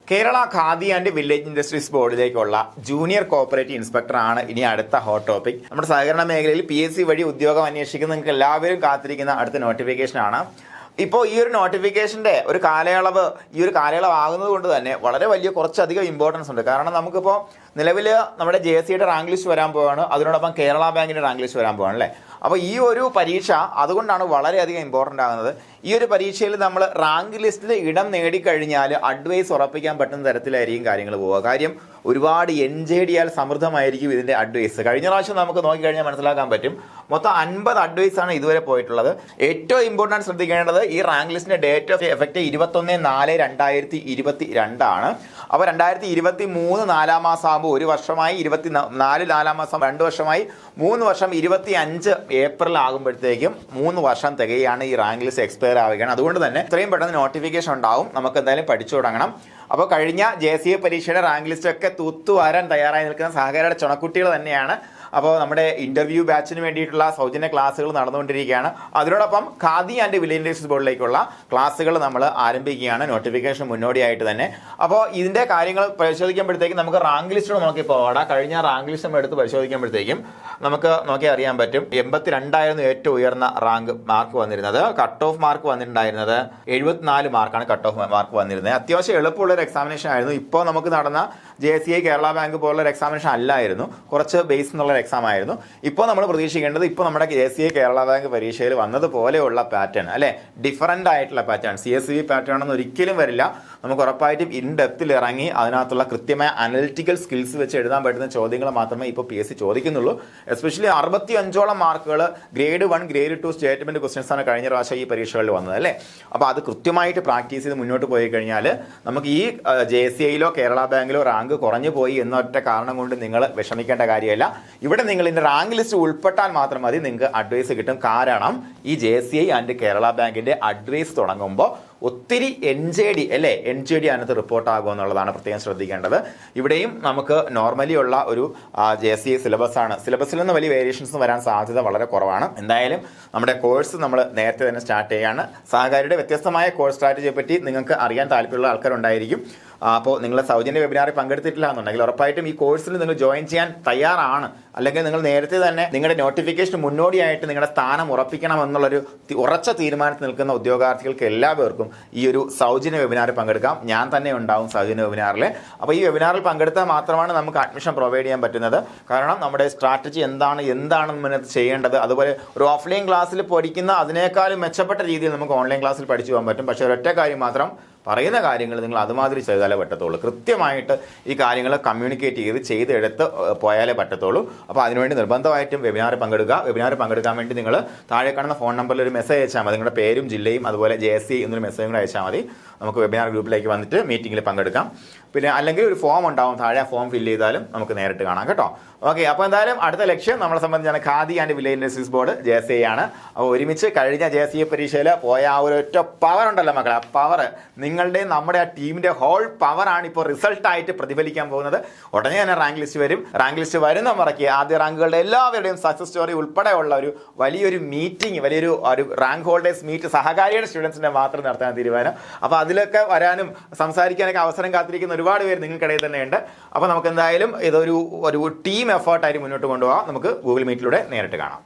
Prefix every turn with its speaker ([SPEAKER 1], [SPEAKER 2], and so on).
[SPEAKER 1] Kerala Khadi and village industries ബോർഡിലേക്കുള്ള junior cooperative inspector ആണ് ഇനി അടുത്ത ഹോട്ട് ടോപ്പിക്. നമ്മുടെ സഹകരണ മേഖലയിൽ PSC വഴി ഉദ്യോഗം അന്വേഷിക്കുന്ന നിങ്ങൾക്ക് എല്ലാവരും കാത്തിരിക്കുന്ന അടുത്ത നോട്ടിഫിക്കേഷൻ ആണ്. ഇപ്പോൾ ഈ ഒരു നോട്ടിഫിക്കേഷൻ്റെ ഒരു കാലയളവ് ആകുന്നത് കൊണ്ട് തന്നെ വളരെ വലിയ കുറച്ചധികം ഇമ്പോർട്ടൻസ് ഉണ്ട്. കാരണം നമുക്കിപ്പോൾ നിലവിൽ നമ്മുടെ JSCയുടെ റാങ്ക് ലിസ്റ്റ് വരാൻ പോവാണ്, അതിനോടൊപ്പം കേരള ബാങ്കിൻ്റെ റാങ്ക് ലിസ്റ്റ് വരാൻ പോവാണ് അല്ലേ. അപ്പോൾ ഈ ഒരു പരീക്ഷ അതുകൊണ്ടാണ് വളരെയധികം ഇമ്പോർട്ടൻ്റ് ആകുന്നത്. ഈ ഒരു പരീക്ഷയിൽ നമ്മൾ റാങ്ക് ലിസ്റ്റിൽ ഇടം നേടിക്കഴിഞ്ഞാൽ അഡ്വൈസ് ഉറപ്പിക്കാൻ പറ്റുന്ന തരത്തിലായിരിക്കും കാര്യങ്ങൾ പോവുക. കാര്യം ഒരുപാട് NJDയാൽ സമൃദ്ധമായിരിക്കും ഇതിൻ്റെ അഡ്വൈസ്. കഴിഞ്ഞ പ്രാവശ്യം നമുക്ക് നോക്കിക്കഴിഞ്ഞാൽ മനസ്സിലാക്കാൻ പറ്റും, മൊത്തം 50 അഡ്വൈസാണ് ഇതുവരെ പോയിട്ടുള്ളത്. ഏറ്റവും ഇമ്പോർട്ടൻറ്റ് ശ്രദ്ധിക്കേണ്ടത് ഈ റാങ്ക് ലിസ്റ്റിൻ്റെ ഡേറ്റ് ഓഫ് എഫക്റ്റ് 21/4/2022 ആണ്. അപ്പോൾ 2023 4 മാസം ആകുമ്പോൾ 1 വർഷമായി, 24 4 മാസം 2 വർഷമായി, 3 വർഷം 25 ഏപ്രിൽ ആകുമ്പോഴത്തേക്കും 3 വർഷം തികയാണ് ഈ റാങ്ക് ലിസ്റ്റ് എക്സ്പയർ ആവുകയാണ്. അതുകൊണ്ട് തന്നെ ഇത്രയും പെട്ടെന്ന് നോട്ടിഫിക്കേഷൻ ഉണ്ടാവും. നമുക്ക് എന്തായാലും പഠിച്ചു തുടങ്ങണം. അപ്പോൾ കഴിഞ്ഞ JCA പരീക്ഷയുടെ റാങ്ക് ലിസ്റ്റ് ഒക്കെ തൂത്തുവാരാൻ തയ്യാറായി നിൽക്കുന്ന സഹകാരിയുടെ ചുണക്കുട്ടികൾ തന്നെയാണ്. അപ്പോൾ നമ്മുടെ ഇന്റർവ്യൂ ബാച്ചിന് വേണ്ടിയിട്ടുള്ള സൗജന്യ ക്ലാസ്സുകൾ നടന്നുകൊണ്ടിരിക്കുകയാണ്. അതിനോടൊപ്പം ഖാദി ആൻഡ് വില്ലേജ് ഇൻഡസ്ട്രീസ് ബോർഡിലേക്കുള്ള ക്ലാസ്സുകൾ നമ്മൾ ആരംഭിക്കുകയാണ് നോട്ടിഫിക്കേഷൻ മുന്നോടിയായിട്ട് തന്നെ. അപ്പോൾ ഇതിൻ്റെ കാര്യങ്ങൾ പരിശോധിക്കുമ്പോഴത്തേക്കും നമുക്ക് റാങ്ക് ലിസ്റ്റ് നോക്കിപ്പോൾ കഴിഞ്ഞ റാങ്ക് ലിസ്റ്റ് നമ്മൾ എടുത്ത് പരിശോധിക്കുമ്പോഴത്തേക്കും നമുക്ക് നോക്കി അറിയാൻ പറ്റും. 82 ഏറ്റവും ഉയർന്ന റാങ്ക് മാർക്ക് വന്നിരുന്നത്. കട്ട് ഓഫ് മാർക്ക് വന്നിട്ടുണ്ടായിരുന്നത് 74 മാർക്കാണ് കട്ട് ഓഫ് മാർക്ക് വന്നിരുന്നത്. അത്യാവശ്യം എളുപ്പമുള്ളൊരു എക്സാമിനേഷൻ ആയിരുന്നു. ഇപ്പോൾ നമുക്ക് നടന്ന JCA കേരള ബാങ്ക് പോലുള്ള ഒരു എക്സാമിനേഷൻ അല്ലായിരുന്നു, കുറച്ച് ബേസ് എന്നുള്ള എക്സാം ആയിരുന്നു. ഇപ്പോൾ നമ്മൾ പ്രതീക്ഷിക്കേണ്ടത് ഇപ്പോൾ നമ്മുടെ JCA കേരള ബാങ്ക് പരീക്ഷയിൽ വന്നതുപോലെയുള്ള പാറ്റേൺ അല്ലെ, ഡിഫറൻ്റ് ആയിട്ടുള്ള പാറ്റേൺ. CSV പാറ്റേൺ ഒന്നും ഒരിക്കലും വരില്ല. നമുക്ക് ഉറപ്പായിട്ടും ഇൻ ഡെപ്തിൽ ഇറങ്ങി അതിനകത്തുള്ള കൃത്യമായ അനലിറ്റിക്കൽ സ്കിൽസ് വെച്ച് എഴുതാൻ പറ്റുന്ന ചോദ്യങ്ങൾ മാത്രമേ ഇപ്പോൾ PSC ചോദിക്കുന്നുള്ളൂ. എസ്പെഷ്യലി 65ഓളം മാർക്കുകൾ ഗ്രേഡ് 1 ഗ്രേഡ് 2 സ്റ്റേറ്റ്മെന്റ് ക്വസ്റ്റ്യൻസ് ആണ് കഴിഞ്ഞ പ്രാവശ്യം ഈ പരീക്ഷകളിൽ വന്നത് അല്ലേ. അപ്പോൾ അത് കൃത്യമായിട്ട് പ്രാക്ടീസ് ചെയ്ത് മുന്നോട്ട് പോയി കഴിഞ്ഞാൽ നമുക്ക് ഈ JCAയിലോ കേരള ബാങ്കിലോ റാങ്ക് കുറഞ്ഞു പോയി എന്നൊറ്റ കാരണം കൊണ്ട് നിങ്ങൾ വിഷമിക്കേണ്ട കാര്യമല്ല. ഇവിടെ നിങ്ങൾ ഇതിൻ്റെ റാങ്ക് ലിസ്റ്റ് ഉൾപ്പെട്ടാൽ മാത്രം മതി, നിങ്ങൾക്ക് അഡ്വൈസ് കിട്ടും. കാരണം ഈ JCA ആൻഡ് കേരള ബാങ്കിൻ്റെ അഡ്വൈസ് തുടങ്ങുമ്പോൾ ഒത്തിരി NJD അല്ലേ, NJD അതിനകത്ത് റിപ്പോർട്ട് ആകുമോ എന്നുള്ളതാണ് പ്രത്യേകം ശ്രദ്ധിക്കേണ്ടത്. ഇവിടെയും നമുക്ക് നോർമലി ഉള്ള ഒരു JCA സിലബസ് ആണ്. സിലബസിൽ നിന്ന് വലിയ വേരിയേഷൻസ് വരാൻ സാധ്യത വളരെ കുറവാണ്. എന്തായാലും നമ്മുടെ കോഴ്സ് നമ്മൾ നേരത്തെ തന്നെ സ്റ്റാർട്ട് ചെയ്യുകയാണ്. സഹകാരിയുടെ വ്യത്യസ്തമായ കോഴ്സ് സ്ട്രാറ്റജിയെ പറ്റി നിങ്ങൾക്ക് അറിയാൻ താല്പര്യമുള്ള ആൾക്കാരുണ്ടായിരിക്കും. അപ്പോൾ നിങ്ങൾ സൗജന്യ വെബിനാറിൽ പങ്കെടുത്തിട്ടില്ല എന്നുണ്ടെങ്കിൽ ഉറപ്പായിട്ടും ഈ കോഴ്സിൽ നിങ്ങൾ ജോയിൻ ചെയ്യാൻ തയ്യാറാണ്, അല്ലെങ്കിൽ നിങ്ങൾ നേരത്തെ തന്നെ നിങ്ങളുടെ നോട്ടിഫിക്കേഷൻ മുന്നോടിയായിട്ട് നിങ്ങളുടെ സ്ഥാനം ഉറപ്പിക്കണം എന്നുള്ളൊരു ഉറച്ച തീരുമാനത്തിൽ നിൽക്കുന്ന ഉദ്യോഗാർത്ഥികൾക്ക് എല്ലാവർക്കും ഈ ഒരു സൗജന്യ വെബിനാറിൽ പങ്കെടുക്കാം. ഞാൻ തന്നെ ഉണ്ടാവും സൗജന്യ വെബിനാറിൽ. അപ്പോൾ ഈ വെബിനാറിൽ പങ്കെടുത്താൽ മാത്രമാണ് നമുക്ക് അഡ്മിഷൻ പ്രൊവൈഡ് ചെയ്യാൻ പറ്റുന്നത്. കാരണം നമ്മുടെ സ്ട്രാറ്റജി എന്താണ് മുന്നോട്ട് ചെയ്യേണ്ടത്, അതുപോലെ ഒരു ഓഫ്ലൈൻ ക്ലാസ്സിൽ പഠിക്കുന്ന അതിനേക്കാളും മെച്ചപ്പെട്ട രീതിയിൽ നമുക്ക് ഓൺലൈൻ ക്ലാസ്സിൽ പഠിച്ചു പോകാൻ പറ്റും. പക്ഷേ ഒരൊറ്റ കാര്യം മാത്രം, പറയുന്ന കാര്യങ്ങൾ നിങ്ങൾ അതുമാതിരി ചെയ്താലേ പറ്റത്തുള്ളൂ. കൃത്യമായിട്ട് ഈ കാര്യങ്ങൾ കമ്മ്യൂണിക്കേറ്റ് ചെയ്തെടുത്ത് പോയാലേ പറ്റത്തുള്ളൂ. അപ്പോൾ അതിനുവേണ്ടി നിർബന്ധമായിട്ടും വെബിനാറിൽ പങ്കെടുക്കുക. വെബിനാറിൽ പങ്കെടുക്കാൻ വേണ്ടി നിങ്ങൾ താഴെ കാണുന്ന ഫോൺ നമ്പറിൽ ഒരു മെസ്സേജ് അയച്ചാൽ മതി. നിങ്ങളുടെ പേരും ജില്ലയും അതുപോലെ JSC എന്നൊരു മെസ്സേജ് കൂടെ അയച്ചാൽ മതി. നമുക്ക് വെബിനാർ ഗ്രൂപ്പിലേക്ക് വന്നിട്ട് മീറ്റിങ്ങിൽ പങ്കെടുക്കാം. പിന്നെ അല്ലെങ്കിൽ ഒരു ഫോം ഉണ്ടാവും താഴെ, ആ ഫോം ഫില്ല് ചെയ്താലും നമുക്ക് നേരിട്ട് കാണാം കേട്ടോ. ഓക്കെ, അപ്പോൾ എന്തായാലും അടുത്ത ലക്ഷ്യം നമ്മളെ സംബന്ധിച്ചാണ് khadi and village industries board JSA ആണ്. അപ്പോൾ ഒരുമിച്ച് കഴിഞ്ഞ JSA പരീക്ഷയിൽ പോയ ആ ഒരു ഒറ്റ പവർ ഉണ്ടല്ലോ മക്കളെ, ആ പവർ നിങ്ങളുടെ നമ്മുടെ ആ ടീമിൻ്റെ ഹോൾ പവറാണ് ഇപ്പോൾ റിസൾട്ടായിട്ട് പ്രതിഫലിക്കാൻ പോകുന്നത്. ഉടനെ തന്നെ റാങ്ക് ലിസ്റ്റ് വരും. റാങ്ക് ലിസ്റ്റ് വരുന്ന മുറയ്ക്ക് ആദ്യ റാങ്കുകളുടെ എല്ലാവരുടെയും സക്സസ് സ്റ്റോറി ഉൾപ്പെടെയുള്ള ഒരു വലിയൊരു മീറ്റിംഗ്, വലിയൊരു റാങ്ക് ഹോൾഡേഴ്സ് മീറ്റ് സഹകാരിയുടെ സ്റ്റുഡൻസിൻ്റെ മാത്രം നടത്താൻ തീരുമാനം. അപ്പോൾ അതിലൊക്കെ വരാനും സംസാരിക്കാനൊക്കെ അവസരം കാത്തിരിക്കുന്ന ഒരുപാട് പേര് നിങ്ങൾക്കിടയിൽ തന്നെയുണ്ട്. അപ്പോൾ നമുക്ക് എന്തായാലും ഇതൊരു ടീം എഫേർട്ടായിട്ട് മുന്നോട്ട് കൊണ്ടുപോകാം. നമുക്ക് ഗൂഗിൾ മീറ്റിലൂടെ നേരിട്ട് കാണാം.